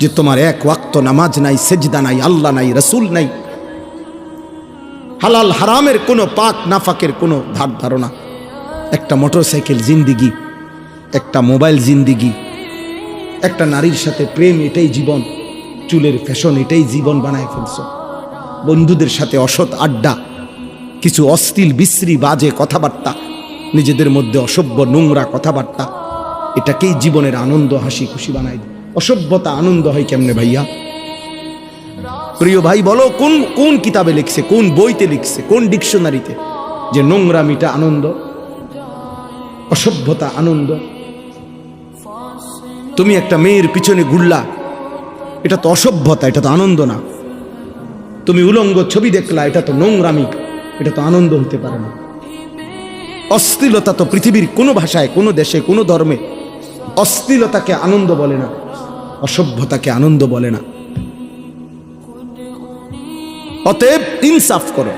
যে তোমার এক ওয়াক্ত নামাজ নাই, সেজদা নাই, আল্লাহ নাই, রসুল নাই, হালাল হারামের কোনো পাক নাফাকের কোনো ধার ধারণা, একটা মোটরসাইকেল জিন্দিগি, একটা মোবাইল জিন্দিগি, একটা নারীর সাথে প্রেম, এটাই জীবন, চুলের ফ্যাশন, এটাই জীবন বানায় ফেলছ, বন্ধুদের সাথে অসৎ আড্ডা, কিছু অশ্লীল বিশ্রী বাজে কথাবার্তা, নিজেদের মধ্যে অসভ্য নোংরা কথাবার্তা, এটাকেই জীবনের আনন্দ, হাসি খুশি বানাই। অসভ্যতা আনন্দ হয় কেমনে ভাইয়া? প্রিয় ভাই বলো, কোন কোন কিতাবে লিখছে, কোন বইতে লিখছে, কোন ডিকশনারিতে যে নোংরামিটা আনন্দ, অসভ্যতা আনন্দ? তুমি একটা মেয়ের পিছনে ঘুরলা, এটা তো অসভ্যতা, এটা তো আনন্দ না। তুমি উলঙ্গ ছবি দেখলা, এটা তো নোংরামি, এটা তো আনন্দ হতে পারে না। অশ্লীলতা তো পৃথিবীর কোনো ভাষায়, কোনো দেশে, কোনো ধর্মে অশ্লীলতাকে আনন্দ বলে না, অসভ্যতাকে আনন্দ বলে না। অতএব ইনসাফ করো।